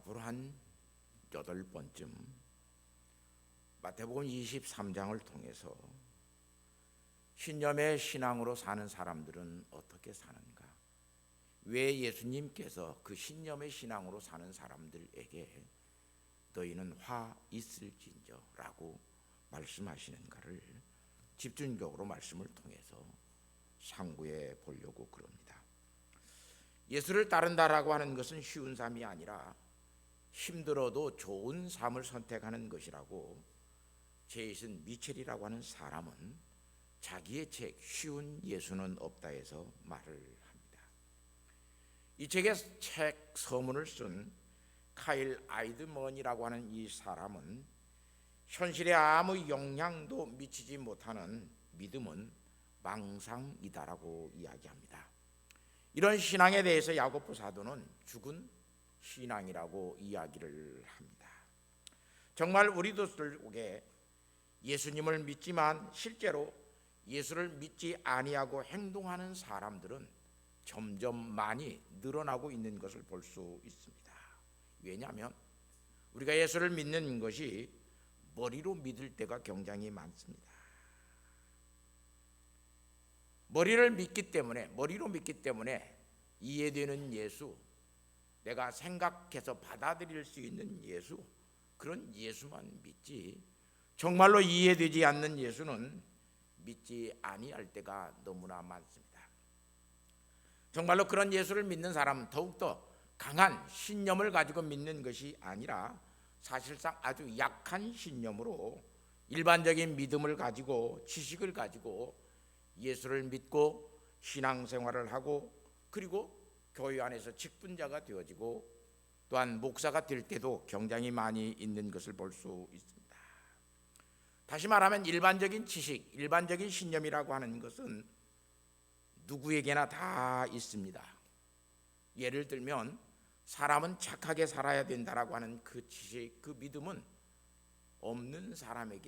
앞으로 한 8번쯤 마태복음 23장을 통해서 신념의 신앙으로 사는 사람들은 어떻게 사는가? 왜 예수님께서 그 신념의 신앙으로 사는 사람들에게 너희는 화 있을진저 라고 말씀하시는가를 집중적으로 말씀을 통해서 상고해 보려고 그럽니다. 예수를 따른다라고 하는 것은 쉬운 삶이 아니라 힘들어도 좋은 삶을 선택하는 것이라고 제이슨 미첼이라고 하는 사람은 자기의 책 쉬운 예수는 없다 해서 말을 합니다. 이 책의 책 서문을 쓴 카일 아이드먼이라고 하는 이 사람은 현실에 아무 영향도 미치지 못하는 믿음은 망상이다라고 이야기합니다. 이런 신앙에 대해서 야고보 사도는 죽은 신앙이라고 이야기를 합니다. 정말 우리들 속에 예수님을 믿지만 실제로 예수를 믿지 아니하고 행동하는 사람들은 점점 많이 늘어나고 있는 것을 볼 수 있습니다. 왜냐하면 우리가 예수를 믿는 것이 머리로 믿을 때가 굉장히 많습니다. 머리로 믿기 때문에 이해되는 예수, 내가 생각해서 받아들일 수 있는 예수, 그런 예수만 믿지 정말로 이해되지 않는 예수는 믿지 아니할 때가 너무나 많습니다. 정말로 그런 예수를 믿는 사람은 더욱더 강한 신념을 가지고 믿는 것이 아니라 사실상 아주 약한 신념으로 일반적인 믿음을 가지고 지식을 가지고 예수를 믿고 신앙생활을 하고 그리고 교회 안에서 직분자가 되어지고 또한 목사가 될 때도 굉장히 많이 있는 것을 볼 수 있습니다. 다시 말하면 일반적인 지식, 일반적인 신념이라고 하는 것은 누구에게나 다 있습니다. 예를 들면 사람은 착하게 살아야 된다라고 하는 그 지식, 그 믿음은 없는 사람은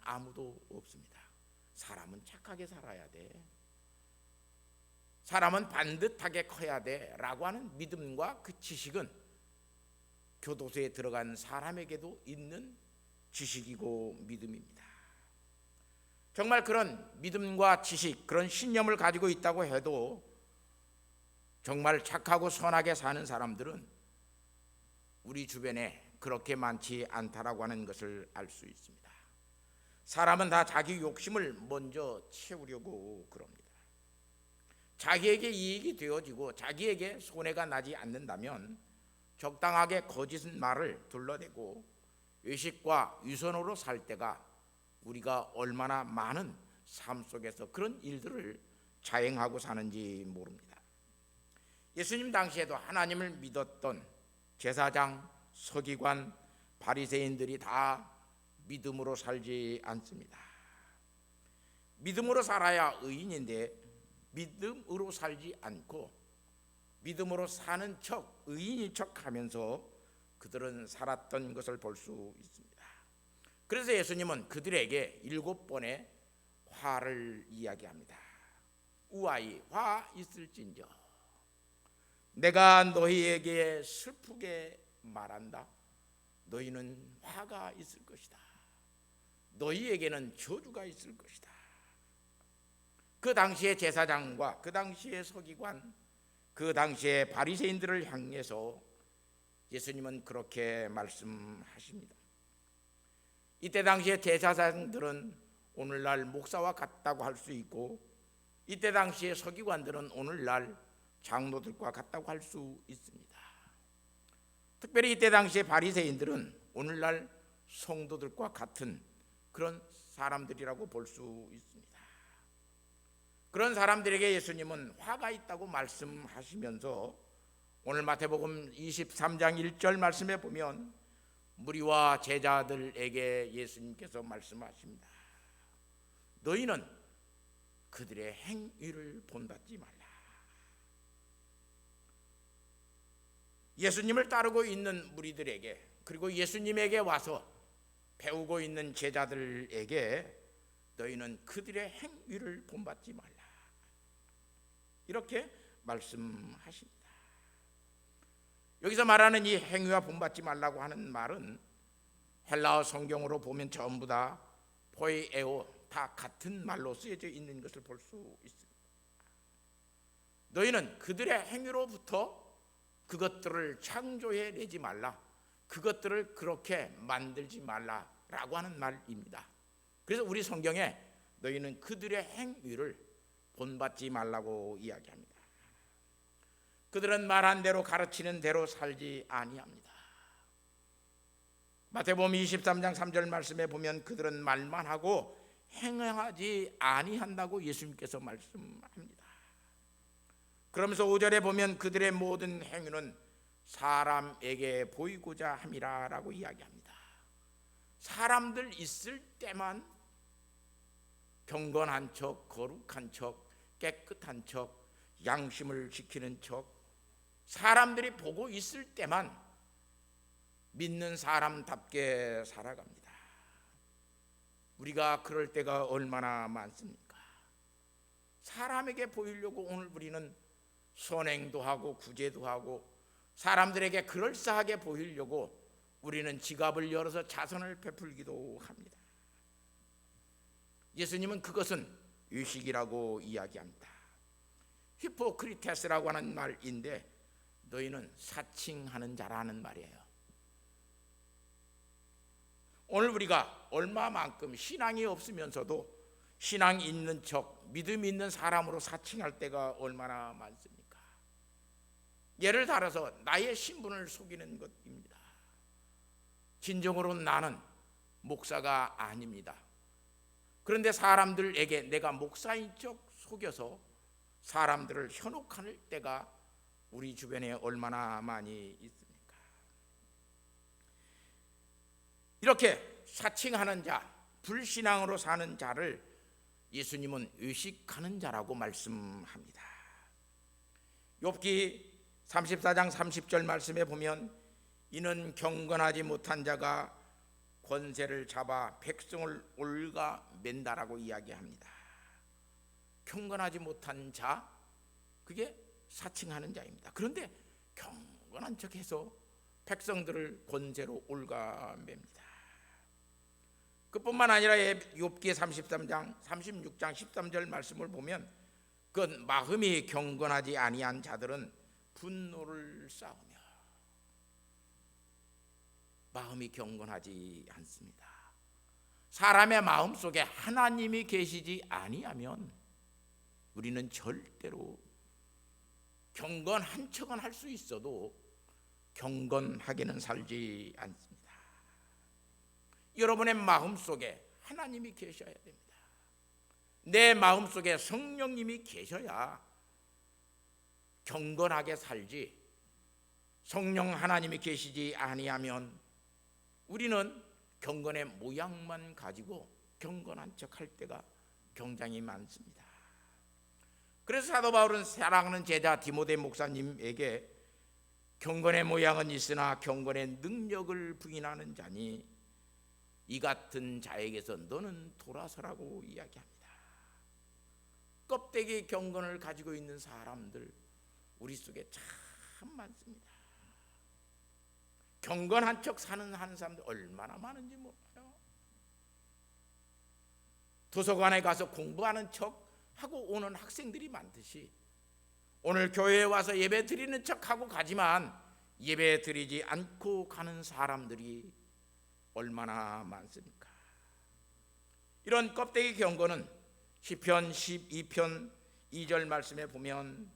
아무도 없습니다. 사람은 착하게 살아야 돼, 사람은 반듯하게 커야 돼 라고 하는 믿음과 그 지식은 교도소에 들어간 사람에게도 있는 지식이고 믿음입니다. 정말 그런 믿음과 지식, 그런 신념을 가지고 있다고 해도 정말 착하고 선하게 사는 사람들은 우리 주변에 그렇게 많지 않다라고 하는 것을 알 수 있습니다. 사람은 다 자기 욕심을 먼저 채우려고 그럽니다. 자기에게 이익이 되어지고 자기에게 손해가 나지 않는다면 적당하게 거짓 말을 둘러대고 외식과 유선으로 살 때가 우리가 얼마나 많은 삶 속에서 그런 일들을 자행하고 사는지 모릅니다. 예수님 당시에도 하나님을 믿었던 제사장, 서기관, 바리새인들이 다 믿음으로 살지 않습니다. 믿음으로 살아야 의인인데 믿음으로 살지 않고 믿음으로 사는 척, 의인인 척 하면서 그들은 살았던 것을 볼 수 있습니다. 그래서 예수님은 그들에게 7번의 화를 이야기합니다. 우아이 화 있을진저, 내가 너희에게 슬프게 말한다. 너희는 화가 있을 것이다. 너희에게는 저주가 있을 것이다. 그 당시의 제사장과 그 당시의 서기관, 그 당시의 바리새인들을 향해서 예수님은 그렇게 말씀하십니다. 이때 당시의 제사장들은 오늘날 목사와 같다고 할 수 있고 이때 당시의 서기관들은 오늘날 장로들과 같다고 할 수 있습니다. 특별히 이때 당시의 바리새인들은 오늘날 성도들과 같은 그런 사람들이라고 볼 수 있습니다. 그런 사람들에게 예수님은 화가 있다고 말씀하시면서 오늘 마태복음 23장 1절 말씀에 보면 무리와 제자들에게 예수님께서 말씀하십니다. 너희는 그들의 행위를 본받지 말라. 예수님을 따르고 있는 무리들에게 그리고 예수님에게 와서 배우고 있는 제자들에게 너희는 그들의 행위를 본받지 말라. 이렇게 말씀하십니다. 여기서 말하는 이 행위와 본받지 말라고 하는 말은 헬라어 성경으로 보면 전부 다 포이에오, 다 같은 말로 쓰여져 있는 것을 볼 수 있습니다. 너희는 그들의 행위로부터 그것들을 창조해내지 말라, 그것들을 그렇게 만들지 말라라고 하는 말입니다. 그래서 우리 성경에 너희는 그들의 행위를 본받지 말라고 이야기합니다. 그들은 말한 대로 가르치는 대로 살지 아니합니다. 마태복음 23장 3절 말씀에 보면 그들은 말만 하고 행하지 아니한다고 예수님께서 말씀합니다. 그러면서 5절에 보면 그들의 모든 행위는 사람에게 보이고자 함이라라고 이야기합니다. 사람들 있을 때만 경건한 척, 거룩한 척, 깨끗한 척, 양심을 지키는 척, 사람들이 보고 있을 때만 믿는 사람답게 살아갑니다. 우리가 그럴 때가 얼마나 많습니까? 사람에게 보이려고 오늘 우리는 선행도 하고 구제도 하고 사람들에게 그럴싸하게 보이려고 우리는 지갑을 열어서 자선을 베풀기도 합니다. 예수님은 그것은 의식이라고 이야기합니다. 히포크리테스라고 하는 말인데 너희는 사칭하는 자라는 말이에요. 오늘 우리가 얼마만큼 신앙이 없으면서도 신앙 있는 척, 믿음 있는 사람으로 사칭할 때가 얼마나 많습니까? 예를 들어서 나의 신분을 속이는 것입니다. 진정으로 나는 목사가 아닙니다. 그런데 사람들에게 내가 목사인 척 속여서 사람들을 현혹할 때가 우리 주변에 얼마나 많이 있습니까? 이렇게 사칭하는 자, 불신앙으로 사는 자를 예수님은 의식하는 자라고 말씀합니다. 욥기 34장 30절 말씀에 보면 이는 경건하지 못한 자가 권세를 잡아 백성을 올가맨다라고 이야기합니다. 경건하지 못한 자, 그게 사칭하는 자입니다. 그런데 경건한 척해서 백성들을 권세로 올가맵니다. 그뿐만 아니라 욥기 33장 36장 13절 말씀을 보면 그 마음이 경건하지 아니한 자들은 분노를 쌓으며 마음이 경건하지 않습니다. 사람의 마음속에 하나님이 계시지 아니하면 우리는 절대로 경건한 척은 할 수 있어도 경건하게는 살지 않습니다. 여러분의 마음속에 하나님이 계셔야 됩니다. 내 마음속에 성령님이 계셔야 경건하게 살지, 성령 하나님이 계시지 아니하면 우리는 경건의 모양만 가지고 경건한 척 할 때가 굉장히 많습니다. 그래서 사도 바울은 사랑하는 제자 디모데 목사님에게 경건의 모양은 있으나 경건의 능력을 부인하는 자니 이 같은 자에게서 너는 돌아서라고 이야기합니다. 껍데기 경건을 가지고 있는 사람들 우리 속에 참 많습니다. 경건한 척 사는 사람들 얼마나 많은지 몰라요. 도서관에 가서 공부하는 척 하고 오는 학생들이 많듯이 오늘 교회에 와서 예배 드리는 척하고 가지만 예배 드리지 않고 가는 사람들이 얼마나 많습니까? 이런 껍데기 경건은 시편 12편 2절 말씀에 보면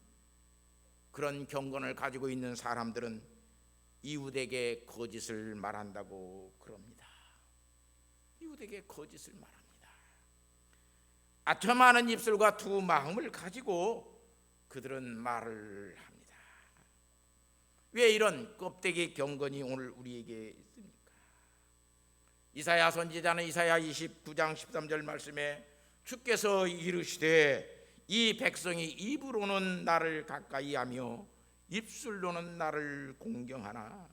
그런 경건을 가지고 있는 사람들은 이웃에게 거짓을 말한다고 그럽니다. 이웃에게 거짓을 말합니다. 아첨하는 입술과 두 마음을 가지고 그들은 말을 합니다. 왜 이런 껍데기 경건이 오늘 우리에게 있습니까? 이사야 선지자는 이사야 29장 13절 말씀에 주께서 이르시되 이 백성이 입으로는 나를 가까이하며 입술로는 나를 공경하나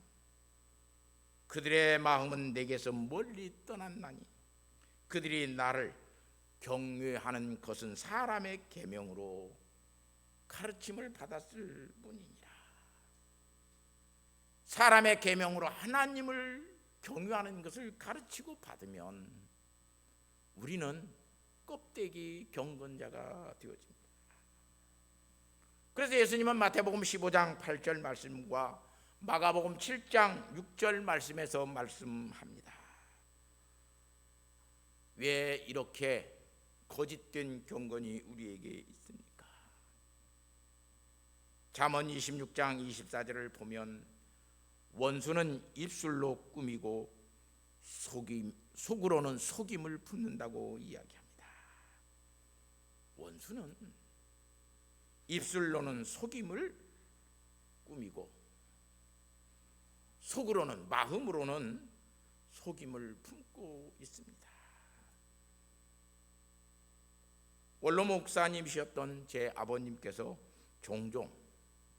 그들의 마음은 내게서 멀리 떠났나니 그들이 나를 경외하는 것은 사람의 계명으로 가르침을 받았을 뿐이니라. 사람의 계명으로 하나님을 경유하는 것을 가르치고 받으면 우리는 껍데기 경건자가 되어집니다. 그래서 예수님은 마태복음 15장 8절 말씀과 마가복음 7장 6절 말씀에서 말씀합니다. 왜 이렇게 거짓된 경건이 우리에게 있습니까? 잠언 26장 24절을 보면 원수는 입술로 꾸미고 속으로는 속임을 붓는다고 이야기합니다. 원수는 입술로는 속임을 꾸미고 속으로는, 마음으로는 속임을 품고 있습니다. 원로 목사님이셨던 제 아버님께서 종종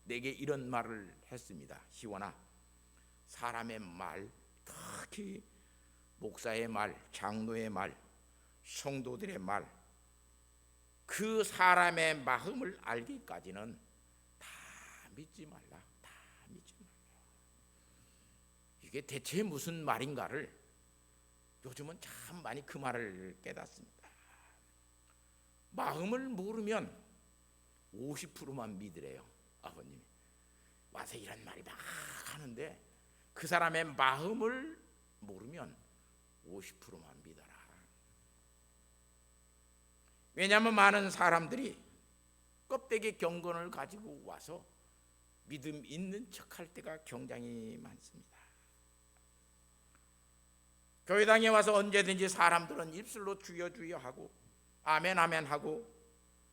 내게 이런 말을 했습니다. 희원아, 사람의 말, 특히 목사의 말, 장로의 말, 성도들의 말, 그 사람의 마음을 알기까지는 다 믿지 말라. 다 믿지 말라. 이게 대체 무슨 말인가를 요즘은 참 많이 그 말을 깨닫습니다. 마음을 모르면 50%만 믿으래요. 아버님이 와서 이런 말이 막 하는데 그 사람의 마음을 모르면 50%만 믿어라. 왜냐하면 많은 사람들이 껍데기 경건을 가지고 와서 믿음 있는 척할 때가 굉장히 많습니다. 교회당에 와서 언제든지 사람들은 입술로 주여 주여 하고 아멘 아멘 하고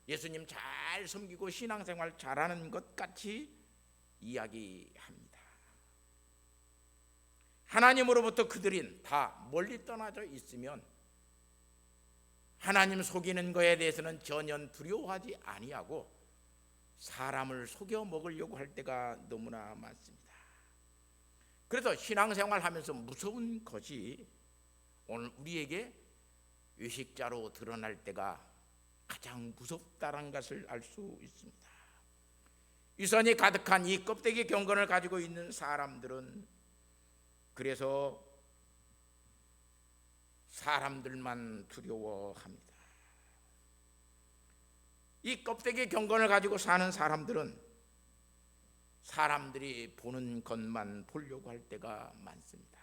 예수님 잘 섬기고 신앙생활 잘하는 것 같이 이야기합니다. 하나님으로부터 그들은 다 멀리 떠나져 있으면 하나님 속이는 것에 대해서는 전혀 두려워하지 아니하고 사람을 속여 먹으려고 할 때가 너무나 많습니다. 그래서 신앙생활 하면서 무서운 것이 오늘 우리에게 외식자로 드러날 때가 가장 무섭다는 것을 알 수 있습니다. 위선이 가득한 이 껍데기 경건을 가지고 있는 사람들은 그래서 사람들만 두려워합니다. 이 껍데기 경건을 가지고 사는 사람들은 사람들이 보는 것만 보려고 할 때가 많습니다.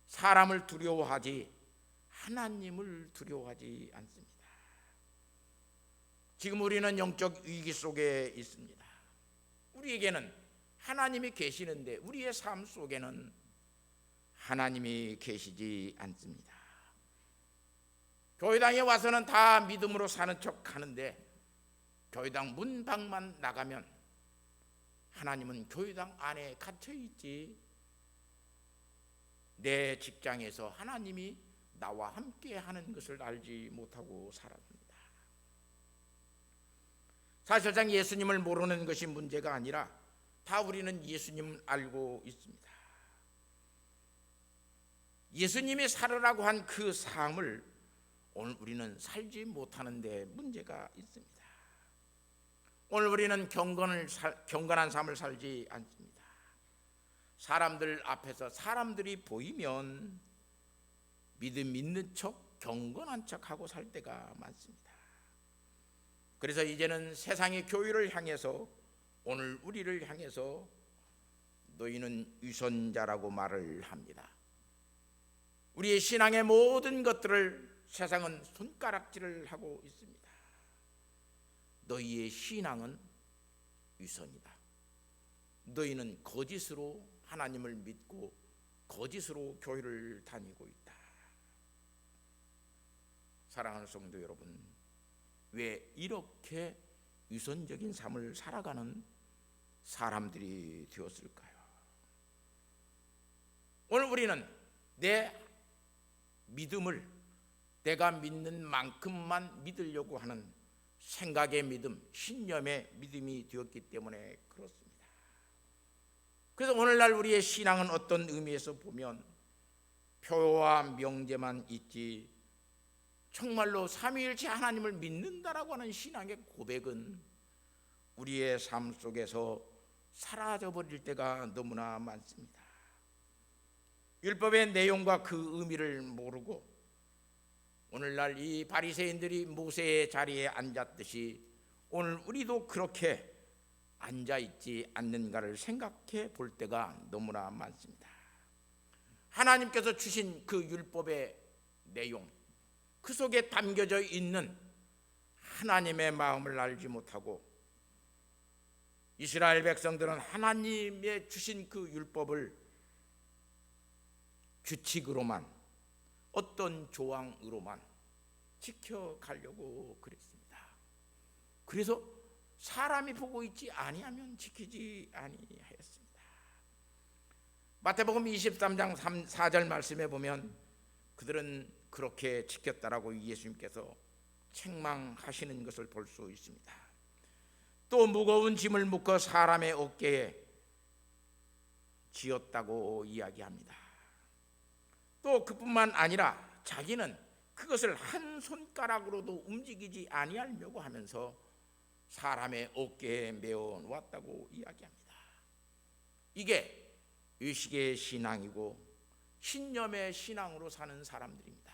사람을 두려워하지 하나님을 두려워하지 않습니다. 지금 우리는 영적 위기 속에 있습니다. 우리에게는 하나님이 계시는데 우리의 삶 속에는 하나님이 계시지 않습니다. 교회당에 와서는 다 믿음으로 사는 척 하는데 교회당 문 밖만 나가면 하나님은 교회당 안에 갇혀 있지, 내 직장에서 하나님이 나와 함께 하는 것을 알지 못하고 살아갑니다. 사실상 예수님을 모르는 것이 문제가 아니라 다 우리는 예수님을 알고 있습니다. 예수님이 살으라고 한 그 삶을 오늘 우리는 살지 못하는 데 문제가 있습니다. 오늘 우리는 경건한 삶을 살지 않습니다. 사람들 앞에서 사람들이 보이면 믿음 있는 척 경건한 척하고 살 때가 많습니다. 그래서 이제는 세상의 교회를 향해서 오늘 우리를 향해서 너희는 위선자라고 말을 합니다. 우리의 신앙의 모든 것들을 세상은 손가락질을 하고 있습니다. 너희의 신앙은 위선이다. 너희는 거짓으로 하나님을 믿고 거짓으로 교회를 다니고 있다. 사랑하는 성도 여러분, 왜 이렇게 위선적인 삶을 살아가는 사람들이 되었을까요? 오늘 우리는 내 믿음을 내가 믿는 만큼만 믿으려고 하는 생각의 믿음, 신념의 믿음이 되었기 때문에 그렇습니다. 그래서 오늘날 우리의 신앙은 어떤 의미에서 보면 표와 명제만 있지 정말로 삼위일체 하나님을 믿는다라고 하는 신앙의 고백은 우리의 삶 속에서 사라져버릴 때가 너무나 많습니다. 율법의 내용과 그 의미를 모르고 오늘날 이 바리새인들이 모세의 자리에 앉았듯이 오늘 우리도 그렇게 앉아있지 않는가를 생각해 볼 때가 너무나 많습니다. 하나님께서 주신 그 율법의 내용, 그 속에 담겨져 있는 하나님의 마음을 알지 못하고 이스라엘 백성들은 하나님의 주신 그 율법을 규칙으로만, 어떤 조항으로만 지켜가려고 그랬습니다. 그래서 사람이 보고 있지 아니하면 지키지 아니하였습니다. 마태복음 23장 4절 말씀에 보면 그들은 그렇게 지켰다라고 예수님께서 책망하시는 것을 볼 수 있습니다. 또 무거운 짐을 묶어 사람의 어깨에 지었다고 이야기합니다. 또 그뿐만 아니라 자기는 그것을 한 손가락으로도 움직이지 아니하려고 하면서 사람의 어깨에 메어 놓았다고 이야기합니다. 이게 의식의 신앙이고 신념의 신앙으로 사는 사람들입니다.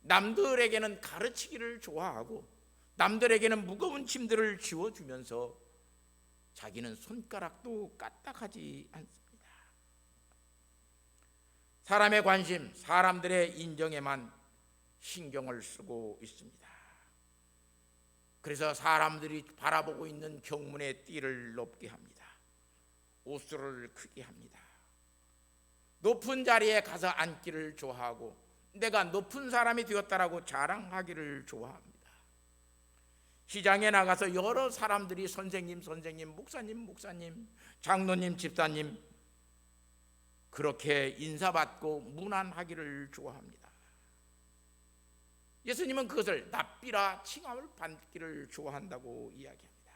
남들에게는 가르치기를 좋아하고 남들에게는 무거운 짐들을 지워주면서 자기는 손가락도 까딱하지 않습니다. 사람의 관심, 사람들의 인정에만 신경을 쓰고 있습니다. 그래서 사람들이 바라보고 있는 경문의 띠를 높게 합니다. 옷수를 크게 합니다. 높은 자리에 가서 앉기를 좋아하고 내가 높은 사람이 되었다라고 자랑하기를 좋아합니다. 시장에 나가서 여러 사람들이 선생님, 목사님, 장로님, 집사님 그렇게 인사받고 문안하기를 좋아합니다. 예수님은 그것을 납비라 칭함을 받기를 좋아한다고 이야기합니다.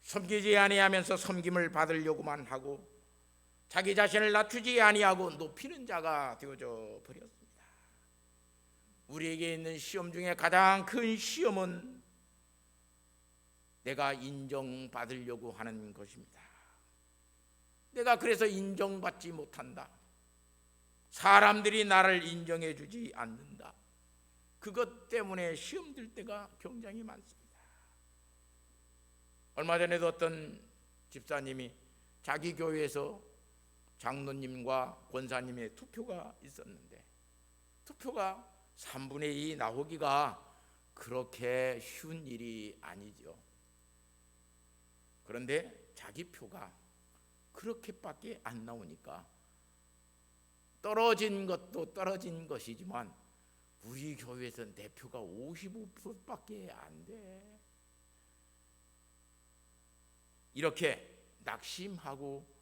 섬기지 아니하면서 섬김을 받으려고만 하고 자기 자신을 낮추지 아니하고 높이는 자가 되어져 버렸습니다. 우리에게 있는 시험 중에 가장 큰 시험은 내가 인정받으려고 하는 것입니다. 내가 그래서 인정받지 못한다. 사람들이 나를 인정해 주지 않는다. 그것 때문에 시험 들 때가 굉장히 많습니다. 얼마 전에도 어떤 집사님이 자기 교회에서 장로님과 권사님의 투표가 있었는데 투표가 3분의 2 나오기가 그렇게 쉬운 일이 아니죠. 그런데 자기 표가 그렇게밖에 안 나오니까 떨어진 것도 떨어진 것이지만 우리 교회에서 내 표가 55%밖에 안 돼. 이렇게 낙심하고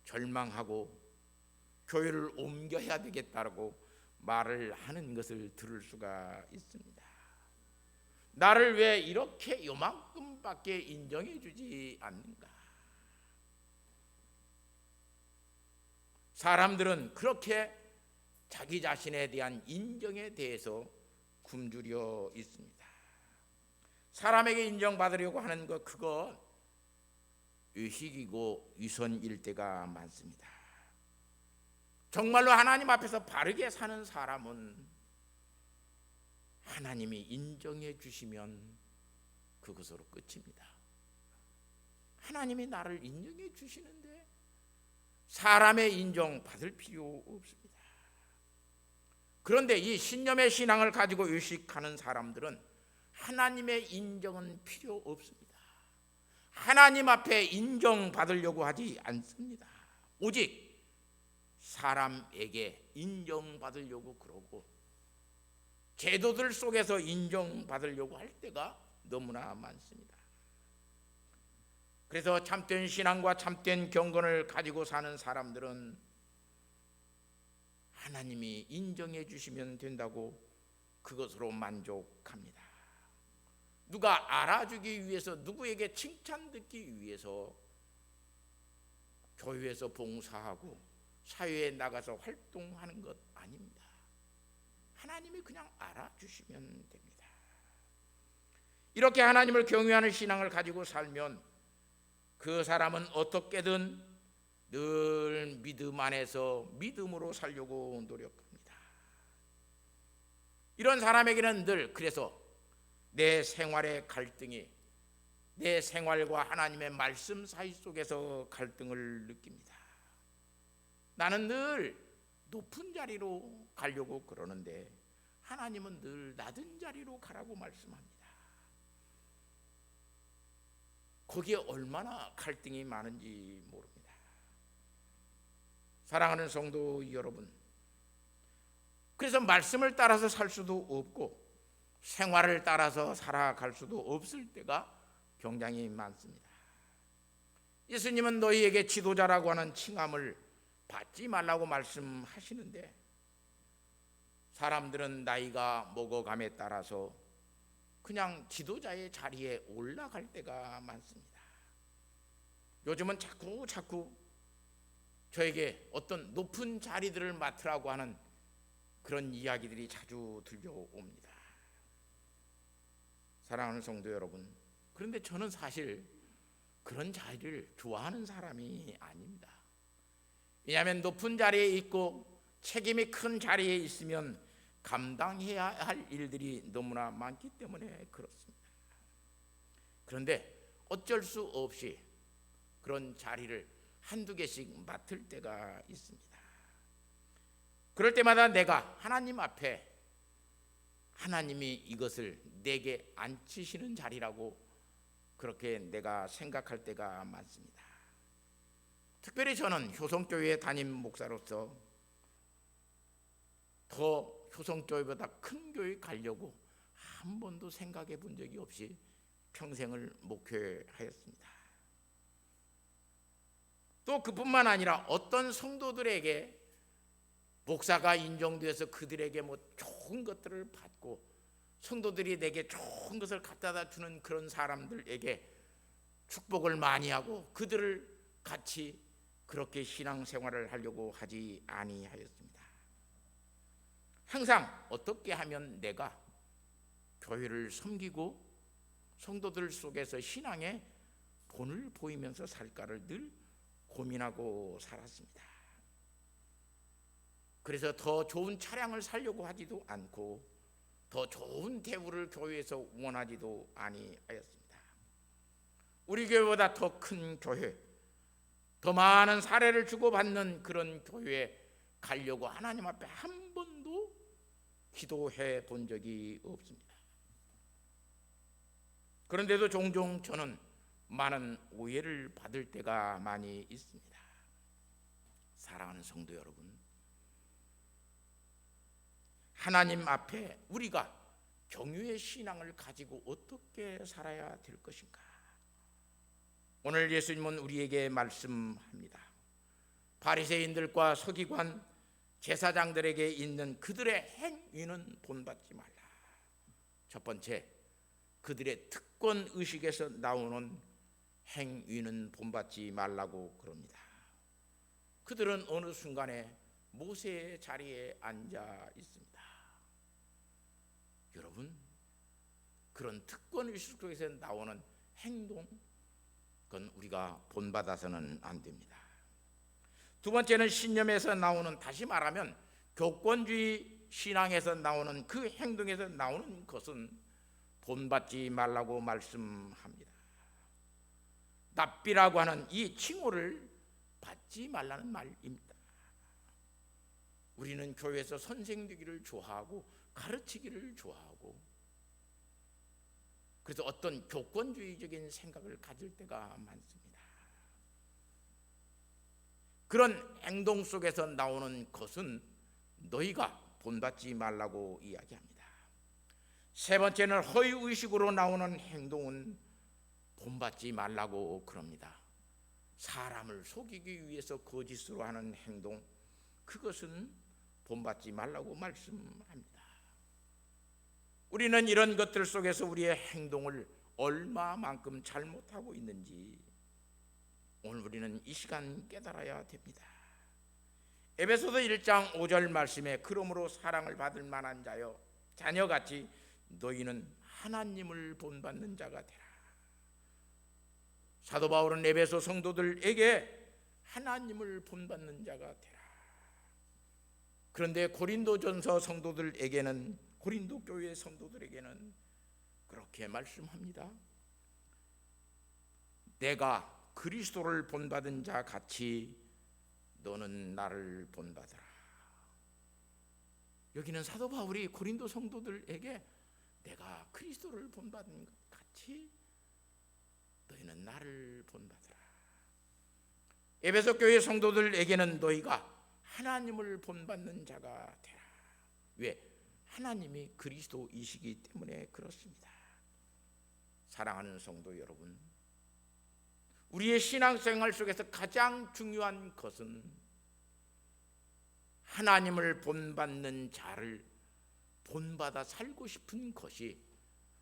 절망하고 교회를 옮겨야 되겠다고 말을 하는 것을 들을 수가 있습니다. 나를 왜 이렇게 요만큼밖에 인정해 주지 않는가? 사람들은 그렇게 자기 자신에 대한 인정에 대해서 굶주려 있습니다. 사람에게 인정받으려고 하는 것, 그거 의식이고 위선일 때가 많습니다. 정말로 하나님 앞에서 바르게 사는 사람은 하나님이 인정해 주시면 그것으로 끝입니다. 하나님이 나를 인정해 주시는데 사람의 인정 받을 필요 없습니다. 그런데 이 신념의 신앙을 가지고 의식하는 사람들은 하나님의 인정은 필요 없습니다. 하나님 앞에 인정받으려고 하지 않습니다. 오직 사람에게 인정받으려고 그러고 제도들 속에서 인정받으려고 할 때가 너무나 많습니다. 그래서 참된 신앙과 참된 경건을 가지고 사는 사람들은 하나님이 인정해 주시면 된다고 그것으로 만족합니다. 누가 알아주기 위해서, 누구에게 칭찬 듣기 위해서 교회에서 봉사하고 사회에 나가서 활동하는 것 아닙니다. 하나님이 그냥 알아주시면 됩니다. 이렇게 하나님을 경외하는 신앙을 가지고 살면 그 사람은 어떻게든 늘 믿음 안에서 믿음으로 살려고 노력합니다. 이런 사람에게는 늘 그래서 내 생활의 갈등이 내 생활과 하나님의 말씀 사이 속에서 갈등을 느낍니다. 나는 늘 높은 자리로 가려고 그러는데 하나님은 늘 낮은 자리로 가라고 말씀합니다. 거기에 얼마나 갈등이 많은지 모릅니다. 사랑하는 성도 여러분, 그래서 말씀을 따라서 살 수도 없고 생활을 따라서 살아갈 수도 없을 때가 굉장히 많습니다. 예수님은 너희에게 지도자라고 하는 칭함을 받지 말라고 말씀하시는데 사람들은 나이가 먹어감에 따라서 그냥 지도자의 자리에 올라갈 때가 많습니다. 요즘은 자꾸 저에게 어떤 높은 자리들을 맡으라고 하는 그런 이야기들이 자주 들려옵니다. 사랑하는 성도 여러분, 그런데 저는 사실 그런 자리를 좋아하는 사람이 아닙니다. 왜냐하면 높은 자리에 있고 책임이 큰 자리에 있으면 감당해야 할 일들이 너무나 많기 때문에 그렇습니다. 그런데 어쩔 수 없이 그런 자리를 한두 개씩 맡을 때가 있습니다. 그럴 때마다 내가 하나님 앞에 하나님이 이것을 내게 앉히시는 자리라고 그렇게 내가 생각할 때가 많습니다. 특별히 저는 효성교회 담임 목사로서 더 효성교회보다 큰 교회 가려고 한 번도 생각해 본 적이 없이 평생을 목회하였습니다. 또 그뿐만 아니라 어떤 성도들에게 목사가 인정되어서 그들에게 좋은 것들을 받고 성도들이 내게 좋은 것을 갖다 주는 그런 사람들에게 축복을 많이 하고 그들을 같이 그렇게 신앙생활을 하려고 하지 아니하였습니다. 항상 어떻게 하면 내가 교회를 섬기고 성도들 속에서 신앙의 본을 보이면서 살까를 늘 고민하고 살았습니다. 그래서 더 좋은 차량을 사려고 하지도 않고 더 좋은 대우를 교회에서 원하지도 아니하였습니다. 우리 교회보다 더 큰 교회, 더 많은 사례를 주고받는 그런 교회에 가려고 하나님 앞에 한 번도 기도해 본 적이 없습니다. 그런데도 종종 저는 많은 오해를 받을 때가 많이 있습니다. 사랑하는 성도 여러분, 하나님 앞에 우리가 경유의 신앙을 가지고 어떻게 살아야 될 것인가? 오늘 예수님은 우리에게 말씀합니다. 바리새인들과 서기관, 제사장들에게 있는 그들의 행위는 본받지 말라. 첫 번째, 그들의 특권 의식에서 나오는 행위는 본받지 말라고 그럽니다. 그들은 어느 순간에 모세의 자리에 앉아 있습니다. 여러분, 그런 특권 의식 속에서 나오는 행동, 그건 우리가 본받아서는 안 됩니다. 두 번째는 신념에서 나오는, 다시 말하면 교권주의 신앙에서 나오는 그 행동에서 나오는 것은 본받지 말라고 말씀합니다. 납비라고 하는 이 칭호를 받지 말라는 말입니다. 우리는 교회에서 선생되기를 좋아하고 가르치기를 좋아하고 그래서 어떤 교권주의적인 생각을 가질 때가 많습니다. 그런 행동 속에서 나오는 것은 너희가 본받지 말라고 이야기합니다. 세 번째는 허위의식으로 나오는 행동은 본받지 말라고 그럽니다. 사람을 속이기 위해서 거짓으로 하는 행동, 그것은 본받지 말라고 말씀합니다. 우리는 이런 것들 속에서 우리의 행동을 얼마만큼 잘못하고 있는지 오늘 우리는 이 시간 깨달아야 됩니다. 에베소서 1장 5절 말씀에 그러므로 사랑을 받을 만한 자녀같이 너희는 하나님을 본받는 자가 되라. 사도 바울은 에베소 성도들에게 하나님을 본받는 자가 되라. 그런데 고린도전서 성도들에게는, 고린도 교회 성도들에게는 그렇게 말씀합니다. 내가 그리스도를 본받은 자 같이 너는 나를 본받으라. 여기는 사도 바울이 고린도 성도들에게 내가 그리스도를 본받은 것 같이 너희는 나를 본받으라. 에베소 교회 성도들에게는 너희가 하나님을 본받는 자가 되라. 왜? 하나님이 그리스도이시기 때문에 그렇습니다. 사랑하는 성도 여러분, 우리의 신앙생활 속에서 가장 중요한 것은 하나님을 본받는 자를 본받아 살고 싶은 것이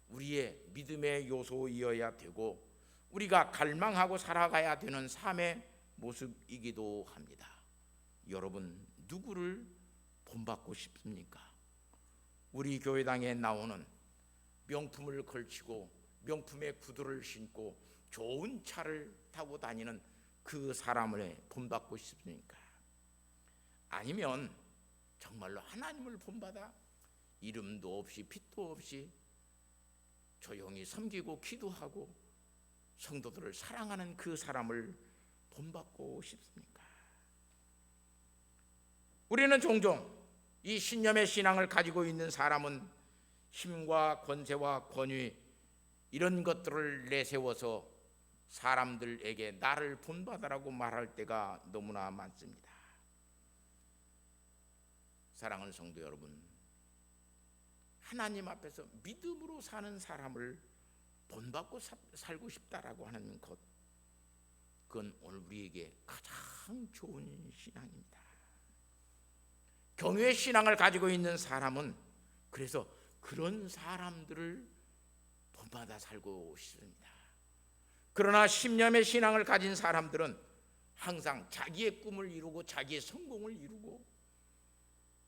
우리의 믿음의 요소이어야 되고 우리가 갈망하고 살아가야 되는 삶의 모습이기도 합니다. 여러분, 누구를 본받고 싶습니까? 우리 교회당에 나오는 명품을 걸치고 명품의 구두를 신고 좋은 차를 타고 다니는 그 사람을 본받고 싶습니까? 아니면 정말로 하나님을 본받아 이름도 없이 빛도 없이 조용히 섬기고 기도하고 성도들을 사랑하는 그 사람을 본받고 싶습니까? 우리는 종종 이 신념의 신앙을 가지고 있는 사람은 힘과 권세와 권위 이런 것들을 내세워서 사람들에게 나를 본받으라고 말할 때가 너무나 많습니다. 사랑하는 성도 여러분, 하나님 앞에서 믿음으로 사는 사람을 본받고 살고 싶다라고 하는 것, 그건 오늘 우리에게 가장 좋은 신앙입니다. 경외의 신앙을 가지고 있는 사람은 그래서 그런 사람들을 본받아 살고 싶습니다. 그러나 신념의 신앙을 가진 사람들은 항상 자기의 꿈을 이루고 자기의 성공을 이루고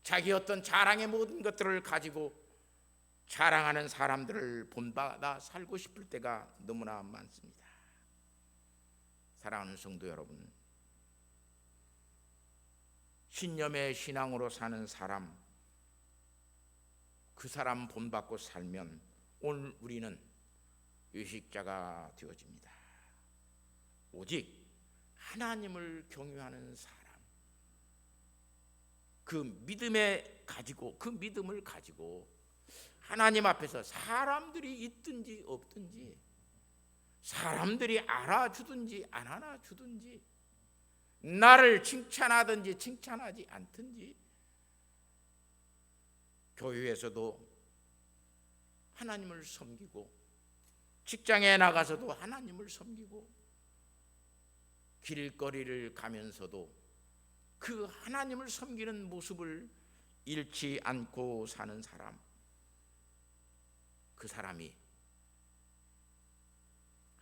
자기 어떤 자랑의 모든 것들을 가지고 자랑하는 사람들을 본받아 살고 싶을 때가 너무나 많습니다. 사랑하는 성도 여러분, 신념의 신앙으로 사는 사람, 그 사람 본받고 살면 오늘 우리는 의식자가 되어집니다. 오직 하나님을 경외하는 사람, 그 믿음을 가지고 하나님 앞에서 사람들이 있든지 없든지, 사람들이 알아주든지 안 알아주든지, 나를 칭찬하든지 칭찬하지 않든지, 교회에서도 하나님을 섬기고 직장에 나가서도 하나님을 섬기고 길거리를 가면서도 그 하나님을 섬기는 모습을 잃지 않고 사는 사람, 그 사람이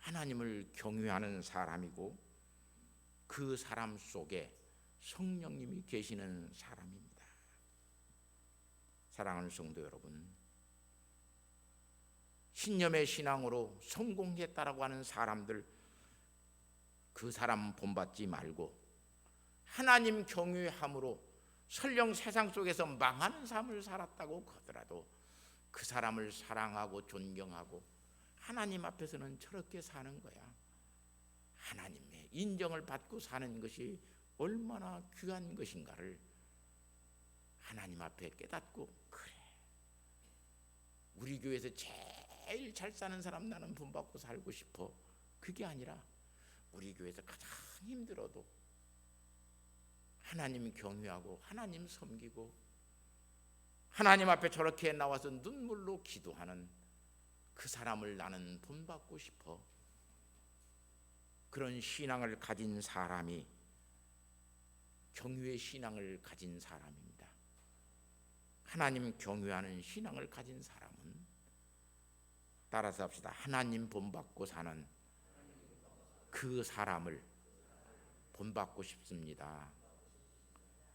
하나님을 경외하는 사람이고 그 사람 속에 성령님이 계시는 사람입니다. 사랑하는 성도 여러분, 신념의 신앙으로 성공했다라고 하는 사람들, 그 사람 본받지 말고 하나님 경외함으로 설령 세상 속에서 망하는 삶을 살았다고 하더라도 그 사람을 사랑하고 존경하고 하나님 앞에서는 저렇게 사는 거야, 하나님의 인정을 받고 사는 것이 얼마나 귀한 것인가를 하나님 앞에 깨닫고, 그래, 우리 교회에서 제일 잘 사는 사람 나는 본받고 살고 싶어, 그게 아니라 우리 교회에서 가장 힘들어도 하나님 경외하고 하나님 섬기고 하나님 앞에 저렇게 나와서 눈물로 기도하는 그 사람을 나는 본받고 싶어, 그런 신앙을 가진 사람이 경외의 신앙을 가진 사람입니다. 하나님 경외하는 신앙을 가진 사람은, 따라서 합시다, 하나님 본받고 사는 그 사람을 본받고 싶습니다.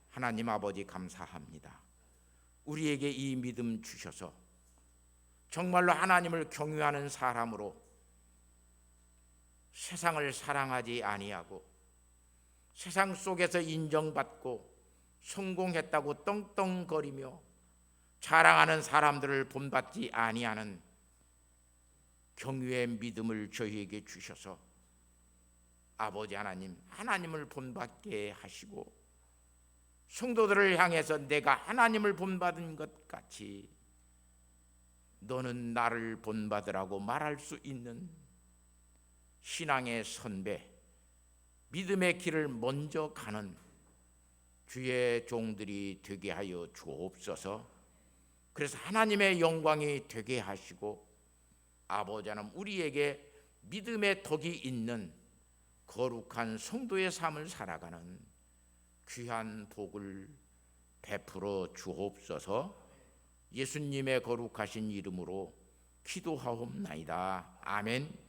하나님 아버지 감사합니다. 우리에게 이 믿음 주셔서 정말로 하나님을 경외하는 사람으로 세상을 사랑하지 아니하고 세상 속에서 인정받고 성공했다고 떵떵거리며 자랑하는 사람들을 본받지 아니하는 경유의 믿음을 저희에게 주셔서 아버지 하나님, 하나님을 본받게 하시고 성도들을 향해서 내가 하나님을 본받은 것 같이 너는 나를 본받으라고 말할 수 있는 신앙의 선배, 믿음의 길을 먼저 가는 주의 종들이 되게 하여 주옵소서. 그래서 하나님의 영광이 되게 하시고 아버지 하나님, 우리에게 믿음의 덕이 있는 거룩한 성도의 삶을 살아가는 귀한 복을 베풀어 주옵소서. 예수님의 거룩하신 이름으로 기도하옵나이다. 아멘.